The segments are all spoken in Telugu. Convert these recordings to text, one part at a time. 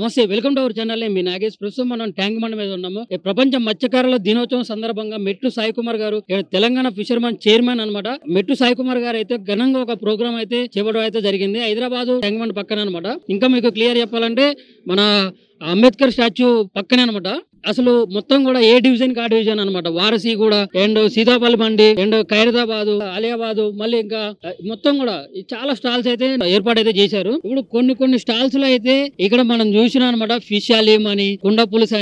నమస్తే, వెల్కమ్ టు అవర్ ఛానల్. మీ నాగేష్. ప్రస్తుతం మనం ట్యాంక్ బండ్ మీద ఉన్నాము. ప్రపంచ మత్స్యకారుల దినోత్సవం సందర్భంగా మెట్టు సాయి కుమార్ గారు, తెలంగాణ ఫిషర్మన్ చైర్మన్ అన్నమాట. మెట్టు సాయి కుమార్ గారు అయితే ఘనంగా ఒక ప్రోగ్రామ్ అయితే చేయడం అయితే జరిగింది హైదరాబాద్ ట్యాంక్ బండ్ పక్కన అనమాట. ఇంకా మీకు క్లియర్ చెప్పాలంటే మన అంబేద్కర్ స్టాచ్యూ పక్కనే అనమాట. అసలు మొత్తం కూడా ఏ డివిజన్ కి ఆ డివిజన్ అనమాట. వారసి కూడా and Sitaphalmandi and Khairatabad, Aliabad, మళ్ళీ ఇంకా మొత్తం కూడా చాలా స్టాల్స్ అయితే ఏర్పాటైతే చేశారు. ఇప్పుడు కొన్ని స్టాల్స్ లో అయితే ఇక్కడ మనం చూసినా అనమాట. ఫిష్ అలీమ్ అని, కుండ పులుసు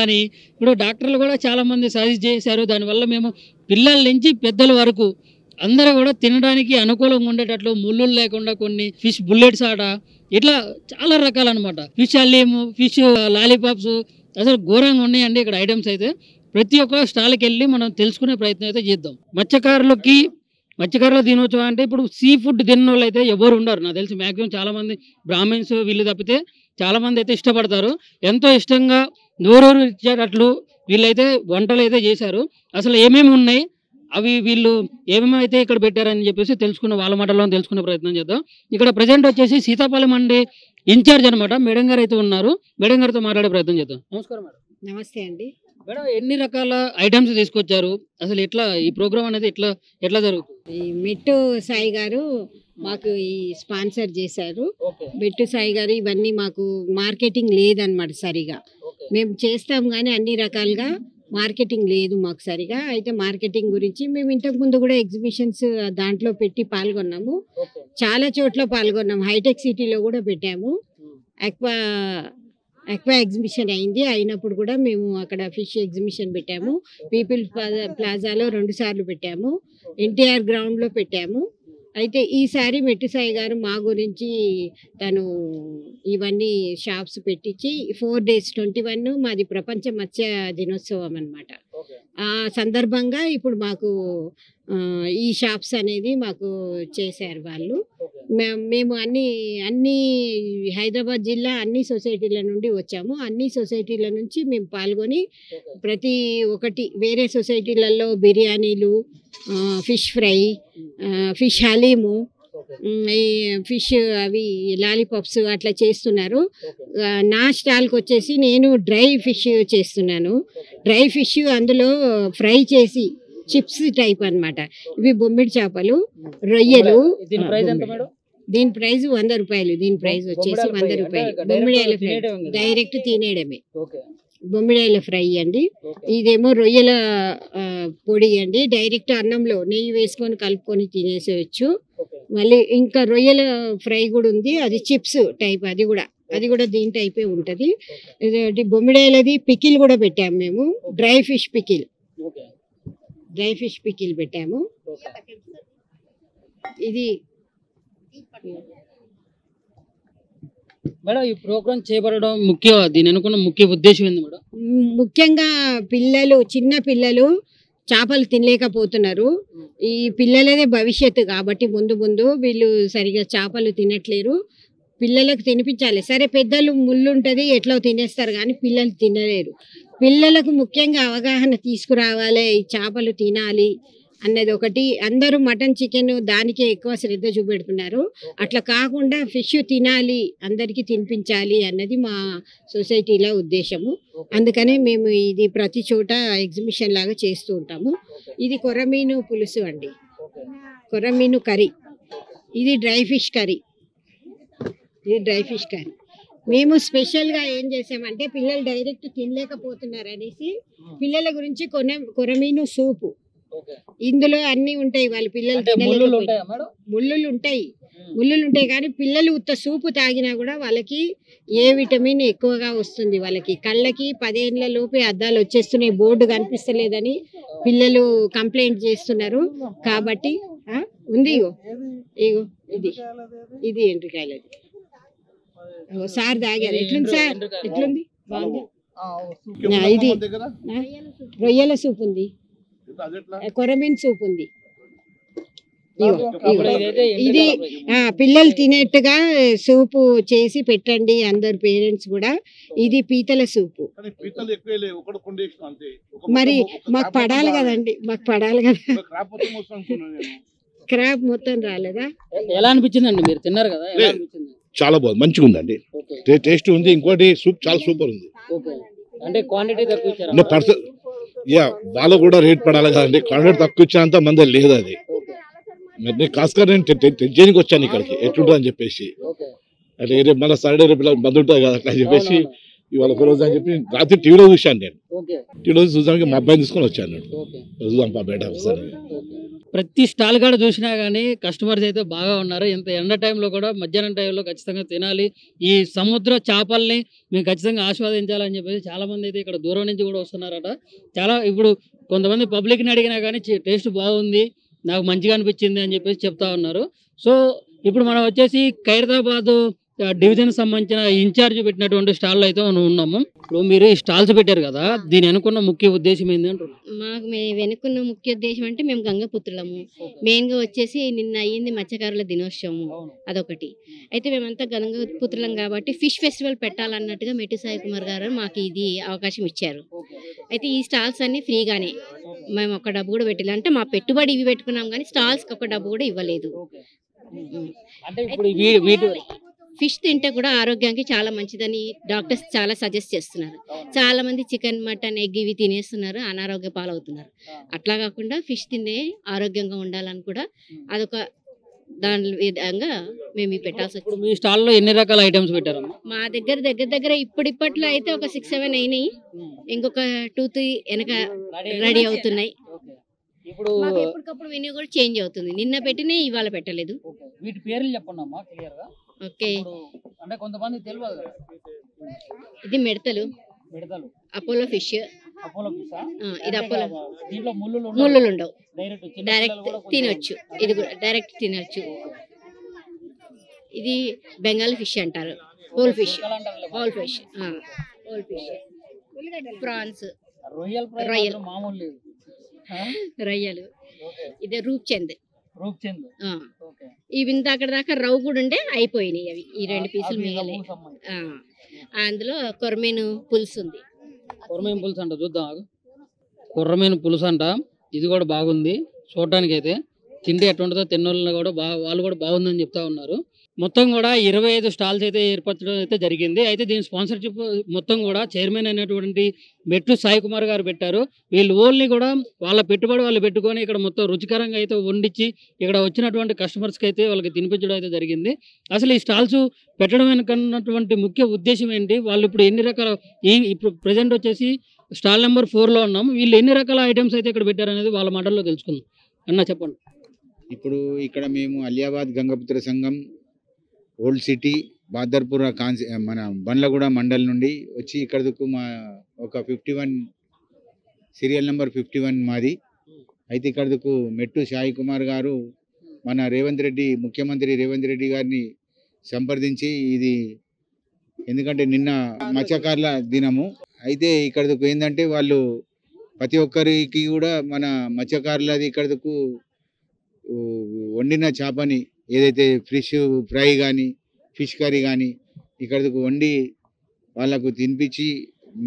అని ఇప్పుడు డాక్టర్లు కూడా చాలా మంది సజెస్ట్ చేశారు. దానివల్ల మేము పిల్లల నుంచి పెద్దల వరకు అందరూ కూడా తినడానికి అనుకూలంగా ఉండేటట్లు ముళ్ళు లేకుండా కొన్ని ఫిష్ బుల్లెట్స్ ఆట ఇట్లా చాలా రకాలు అనమాట. ఫిష్ అల్లీము, ఫిష్ లాలీపాప్స్ అసలు ఘోరంగా ఉన్నాయండి ఇక్కడ ఐటమ్స్ అయితే. ప్రతి ఒక్క స్టాల్కి వెళ్ళి మనం తెలుసుకునే ప్రయత్నం అయితే చేద్దాం. మత్స్యకారుల దినోత్సవం అంటే ఇప్పుడు సీ ఫుడ్ తిన్న వాళ్ళు అయితే ఎవరు ఉండరు నాకు తెలిసి. మ్యాక్సిమం చాలా మంది బ్రాహ్మిన్స్ వీళ్ళు తప్పితే చాలా మంది అయితే ఇష్టపడతారు. ఎంతో ఇష్టంగా నోరూరు ఇచ్చేటట్లు వీళ్ళైతే వంటలు అయితే చేశారు. అసలు ఏమేమి ఉన్నాయి, అవి వీళ్ళు ఏమేమి అయితే ఇక్కడ పెట్టారని చెప్పేసి తెలుసుకున్న వాళ్ళ మాటల్లో తెలుసుకునే ప్రయత్నం చేద్దాం. ఇక్కడ ప్రజెంట్ వచ్చేసి సీతాపల్లి మండి ఇన్ఛార్జ్ అనమాట మేడం గారు అయితే ఉన్నారు. మేడం గారితో మాట్లాడే ప్రయత్నం చేద్దాం. నమస్కారం మేడం. నమస్తే అండి. మేడం, ఎన్ని రకాల ఐటమ్స్ తీసుకొచ్చారు? అసలు ఎట్లా ఈ ప్రోగ్రామ్ అనేది ఎట్లా జరుగుతుంది? ఈ మెట్టు సాయి గారు మాకు ఈ స్పాన్సర్ చేశారు. మెట్టు సాయి గారు ఇవన్నీ మాకు మార్కెటింగ్ లేదనమాట సరిగా. మేము చేస్తాం కానీ అన్ని రకాలుగా మార్కెటింగ్ లేదు మాకు సరిగా. అయితే మార్కెటింగ్ గురించి మేము ఇంతకు ముందు కూడా ఎగ్జిబిషన్స్ దాంట్లో పెట్టి పాల్గొన్నాము. చాలా చోట్ల పాల్గొన్నాము. హైటెక్ సిటీలో కూడా పెట్టాము. ఎక్వా ఎగ్జిబిషన్ అయినప్పుడు కూడా మేము అక్కడ ఫిష్ ఎగ్జిబిషన్ పెట్టాము. పీపుల్ ప్లాజాలో 2 సార్లు పెట్టాము. ఎన్టీఆర్ గ్రౌండ్లో పెట్టాము. అయితే ఈసారి మెట్టు సాయి గారు మా గురించి తను ఇవన్నీ షాప్స్ పెట్టించి 4 days 21 మాది ప్రపంచ మత్స్య దినోత్సవం అన్నమాట. ఆ సందర్భంగా ఇప్పుడు మాకు ఈ షాప్స్ అనేది మాకు చేశారు వాళ్ళు. మేము అన్ని హైదరాబాద్ జిల్లా అన్ని సొసైటీల నుండి వచ్చాము. అన్ని సొసైటీల నుంచి మేము పాల్గొని ప్రతి ఒక్కటి వేరే సొసైటీలలో బిర్యానీలు, ఫిష్ ఫ్రై, ఫిష్ హలీము, ఈ ఫిష్ అవి లాలీపాప్స్ అట్లా చేస్తున్నారు. నా స్టాల్కి వచ్చేసి నేను డ్రై ఫిష్ చేస్తున్నాను. డ్రై ఫిష్ అందులో ఫ్రై చేసి చిప్స్ టైప్ అన్నమాట. ఇవి బొమ్మిడి చేపలు, రొయ్యలు. దీని ప్రైస్ 100 రూపాయలు. దీని ప్రైస్ వచ్చేసి 100 రూపాయలు. బొమ్మిడాయల ఫ్రై డైరెక్ట్ తినేయడమే. బొమ్మిడాయల ఫ్రై అండి. ఇదేమో రొయ్యల పొడి అండి. డైరెక్ట్ అన్నంలో నెయ్యి వేసుకొని కలుపుకొని తినేసేయచ్చు. మళ్ళీ ఇంకా రొయ్యల ఫ్రై కూడా ఉంది. అది చిప్స్ టైప్. అది కూడా దీని టైపే ఉంటుంది. బొమ్మిడాయలది పికిల్ కూడా పెట్టాము మేము. డ్రై ఫిష్ పికిల్ పెట్టాము. ఇది మేడం, ఈ ప్రోగ్రామ్ చేయబడడం దీని అనుకున్న ముఖ్య ఉద్దేశం ఏంది మేడం? ముఖ్యంగా చిన్న పిల్లలు చేపలు తినలేకపోతున్నారు. ఈ పిల్లలదే భవిష్యత్తు కాబట్టి ముందు వీళ్ళు సరిగా చేపలు తినట్లేరు. పిల్లలకు తినిపించాలి. సరే, పెద్దలు ముళ్ళు ఉంటుంది ఎట్లా తినేస్తారు కానీ పిల్లలు తినలేరు. పిల్లలకు ముఖ్యంగా అవగాహన తీసుకురావాలి. ఈ చేపలు తినాలి అన్నది ఒకటి. అందరూ మటన్, చికెన్ దానికే ఎక్కువ శ్రద్ధ చూపెడుతున్నారు. అట్లా కాకుండా ఫిష్ తినాలి, అందరికీ తినిపించాలి అన్నది మా సొసైటీలో ఉద్దేశము. అందుకనే మేము ఇది ప్రతి చోట ఎగ్జిబిషన్ లాగా చేస్తూ ఉంటాము. ఇది కొర్రమీను పులుసు అండి, కొర్రమీను కర్రీ. ఇది డ్రై ఫిష్ కర్రీ. మేము స్పెషల్గా ఏం చేసామంటే పిల్లలు డైరెక్ట్ తినలేకపోతున్నారు అనేసి పిల్లల గురించి కొర్రమీను సూపు. ఇందులో అన్ని ఉంటాయి. వాళ్ళ పిల్లలు ముళ్ళులు ఉంటాయి కానీ పిల్లలు ఉత్త సూపు తాగినా కూడా వాళ్ళకి ఏ విటమిన్ ఎక్కువగా వస్తుంది. వాళ్ళకి కళ్ళకి 10 ఏళ్ల లోపే అద్దాలు వచ్చేస్తున్నాయి, బోర్డు కనిపిస్తలేదని పిల్లలు కంప్లైంట్ చేస్తున్నారు. కాబట్టి ఉంది ఇది ఎండ్రికాయలది. సార్ తాగారు. ఎట్లుంది సార్? ఎట్లుంది? బాగుంది. ఇది రొయ్యల సూప్ ఉంది, కొరమీన్ సూప్ ఉంది. ఇది పిల్లలు తినేట్టుగా సూపు చేసి పెట్టండి అందరు పేరెంట్స్ కూడా. ఇది పీతల సూపు. మరి మాకు పడాలి కదండి, క్రాప్ మొత్తం రాలేదా? ఎలా అనిపించిందండి? మీరు తిన్నారు కదా, ఎలా అనిపించింది? చాలా బాగుంది, మంచిగా ఉందండి, టేస్ట్ ఉంది. ఇంకోటి సూప్ చాలా సూపర్ ఉంది. అంటే క్వాంటిటీ తక్కువ ఇచ్చారా? ఇంకా పర్సన్ వాళ్ళకు కూడా రేట్ పడాలి కదండి, క్వాంటిటీ తక్కువ ఇచ్చేంత మంది లేదు అది. నేను కాస్కర్ నేను టెన్షన్కి వచ్చాను ఇక్కడికి ఎట్లుంటుంది అని చెప్పేసి. అంటే రేపు మళ్ళీ సాటర్డే రేపు బంద్ ఉంటుంది కదా అట్లా అని చెప్పేసి ఇవాళ ఒక రోజు అని చెప్పి రాత్రి టీవీలో చూశాను. నేను టీవీలో చూసానికి మా అబ్బాయిని తీసుకొని వచ్చాను. నేను చూద్దాం బయట వస్తాను. ప్రతి స్టాల్ కాడ చూసినా కానీ కస్టమర్స్ అయితే బాగా ఉన్నారు. ఇంత ఎండ టైంలో కూడా మధ్యాహ్నం టైంలో ఖచ్చితంగా తినాలి, ఈ సముద్ర చేపల్ని మేము ఖచ్చితంగా ఆస్వాదించాలని చెప్పేసి చాలా మంది అయితే ఇక్కడ దూరం నుంచి కూడా వస్తున్నారట. చాలా ఇప్పుడు కొంతమంది పబ్లిక్ని అడిగినా కానీ టేస్ట్ బాగుంది, నాకు మంచిగా అనిపించింది అని చెప్పేసి చెప్తా ఉన్నారు. సో ఇప్పుడు మనం వచ్చేసి ఖైరతాబాద్ డివిజన్ సంబంధించిన ఇన్ఛార్జ్ పెట్టినటువంటి స్టాల్లో అయితే మనం ఉన్నాము. ఇప్పుడు మీరు ఈ స్టాల్స్ పెట్టారు కదా, దీని అనుకున్న ముఖ్య ఉద్దేశం ఏంటి అంటున్నారు? మాకు వెనుకున్న ముఖ్య ఉద్దేశం అంటే మేము గంగపుత్రులము. మెయిన్గా వచ్చేసి నిన్న అయ్యింది మత్స్యకారుల దినోత్సవము, అదొకటి. అయితే మేమంతా గంగపుత్రులం కాబట్టి ఫిష్ ఫెస్టివల్ పెట్టాలన్నట్టుగా మెట్టు సాయి కుమార్ గారు మాకు ఇది అవకాశం ఇచ్చారు. అయితే ఈ స్టాల్స్ అన్ని ఫ్రీగానే, మేము ఒక డబ్బు కూడా పెట్టాలి. అంటే మా పెట్టుబడి ఇవి పెట్టుకున్నాం కానీ స్టాల్స్కి ఒక డబ్బు కూడా ఇవ్వలేదు. అంటే ఇప్పుడు ఫిష్ తింటే కూడా ఆరోగ్యానికి చాలా మంచిదని డాక్టర్స్ చాలా సజెస్ట్ చేస్తున్నారు. చాలా మంది చికెన్, మటన్, ఎగ్ ఇవి తినేస్తున్నారు, అనారోగ్య పాలవుతున్నారు. అట్లా కాకుండా ఫిష్ తినే ఆరోగ్యంగా ఉండాలని కూడా అదొక దాని విధంగా మేము ఇవి పెట్టాల్సి ఇప్పుడు వచ్చింది. మీ స్టాల్లో ఎన్ని రకాల ఐటమ్స్ పెట్టారు? మా దగ్గర ఇప్పట్లో అయితే ఒక 6-7 అయినాయి. ఇంకొక 2-3 వెనక రెడీ అవుతున్నాయి. ఇప్పుడు మాకు ఎప్పటికప్పుడు మెనూ కూడా చేంజ్ అవుతుంది. నిన్న పెట్టినే ఇవాళ పెట్టలేదు. వీటి పేర్లు చెప్పండి అమ్మా క్లియర్ గా. ఓకే, అంటే కొంతమంది తెలియదు కదా. ఇది మిడతలు, అపోలో ఫిష్. ఇది అపోలో. దీంట్లో ముళ్ళులు ఉండవు, డైరెక్ట్ తినొచ్చు. ఇది కూడా డైరెక్ట్ తినొచ్చు. ఇది బెంగాల్ ఫిష్ అంటారు, హోల్ ఫిష్. ప్రాన్స్, రొయ్యలు. ఇది రూప్చంద్. ఇవి అక్కడ దాకా రవ్వు కూడా ఉండే అయిపోయినాయి. అవి ఈ 2 పీసులు మిగిలి. అందులో కొర్మేను పులుసు ఉంది. కొర్రమీను పులుసు అంట, చూద్దాం. కొర్రమీను పులుసు అంట, ఇది కూడా బాగుంది చూడటానికి. అయితే తిండి ఎట్లుంటుందో తిన్నోళ్ళు కూడా వాళ్ళు కూడా బాగుందని చెప్తా ఉన్నారు. మొత్తం కూడా 25 స్టాల్స్ అయితే ఏర్పరచడం అయితే జరిగింది. అయితే దీని స్పాన్సర్షిప్ మొత్తం కూడా చైర్మన్ అయినటువంటి మెట్టు సాయి కుమార్ గారు పెట్టారు. వీళ్ళు ఓన్లీ కూడా వాళ్ళ పెట్టుబడి వాళ్ళు పెట్టుకొని ఇక్కడ మొత్తం రుచికరంగా అయితే వండించి ఇక్కడ వచ్చినటువంటి కస్టమర్స్కి అయితే వాళ్ళకి తినిపించడం అయితే జరిగింది. అసలు ఈ స్టాల్స్ పెట్టడం వెనుకన్నటువంటి ముఖ్య ఉద్దేశం ఏంటి, వాళ్ళు ఇప్పుడు ఎన్ని రకాల ఇప్పుడు ప్రజెంట్ వచ్చేసి స్టాల్ నెంబర్ 4లో ఉన్నాం. వీళ్ళు ఎన్ని రకాల ఐటమ్స్ అయితే ఇక్కడ పెట్టారు అనేది వాళ్ళ మాటల్లో తెలుసుకుందాం. అన్న చెప్పండి. ఇప్పుడు ఇక్కడ మేము అలియాబాద్ గంగపుత్ర సంఘం, ఓల్డ్ సిటీ, బాదర్పూర్ మన బండ్లగూడ మండల్ నుండి వచ్చి ఇక్కడకు మా ఒక 51 సీరియల్ నెంబర్ 51 మాది. అయితే ఇక్కడకు మెట్టు సాయి కుమార్ గారు మన ముఖ్యమంత్రి రేవంత్ రెడ్డి గారిని సంప్రదించి, ఇది ఎందుకంటే నిన్న మత్స్యకారుల దినము, అయితే ఇక్కడకు ఏంటంటే వాళ్ళు ప్రతి ఒక్కరికి కూడా మన మత్స్యకారులది ఇక్కడకు వండిన చేపని ఏదైతే ఫిష్ ఫ్రై కానీ ఫిష్ కర్రీ కానీ ఇక్కడకు వండి వాళ్ళకు తినిపించి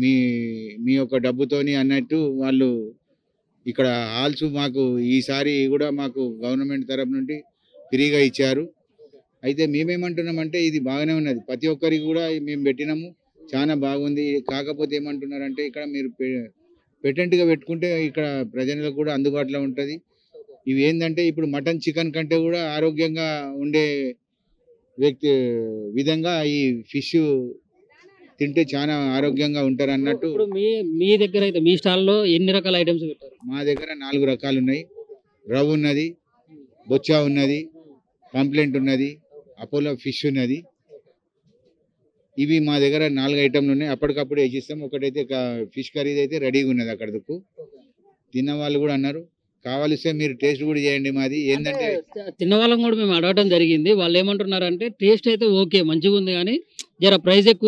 మీ యొక్క డబ్బుతోని అన్నట్టు వాళ్ళు ఇక్కడ హాల్స్ మాకు ఈసారి కూడా మాకు గవర్నమెంట్ తరపు నుండి ఫ్రీగా ఇచ్చారు. అయితే మేమేమంటున్నామంటే ఇది బాగానే ఉన్నది, ప్రతి ఒక్కరికి కూడా మేము పెట్టినాము, చాలా బాగుంది. కాకపోతే ఏమంటున్నారంటే ఇక్కడ మీరు పేటెంట్గా పెట్టుకుంటే ఇక్కడ ప్రజలకు కూడా అందుబాటులో ఉంటుంది. ఇవి ఏంటంటే ఇప్పుడు మటన్, చికెన్ కంటే కూడా ఆరోగ్యంగా ఉండే విధంగా ఈ ఫిష్ తింటే చాలా ఆరోగ్యంగా ఉంటారు అన్నట్టు. ఇప్పుడు మీ దగ్గర అయితే మీ స్టాల్లో ఎన్ని రకాల ఐటమ్స్ పెట్టారు? మా దగ్గర 4 రకాలు ఉన్నాయి. రవ్వు ఉన్నది, బొచ్చా ఉన్నది, పాంప్లెంట్ ఉన్నది, అపోలో ఫిష్ ఉన్నది. ఇవి మా దగ్గర 4 ఐటమ్లు ఉన్నాయి. అప్పటికప్పుడు వేసిస్తాం. ఒకటైతే ఫిష్ కర్రీ అయితే రెడీగా ఉన్నది. అక్కడకు తిన్న వాళ్ళు కూడా అన్నారు, కావాలిస్తే మీరు టేస్ట్ కూడా చేయండి. మాది ఏంటంటే తిన్న వాళ్ళని కూడా మేము అడగడం జరిగింది. వాళ్ళు ఏమంటున్నారంటే టేస్ట్ అయితే ఓకే మంచిగా ఉంది, కానీ జర ప్రైస్ ఎక్కువ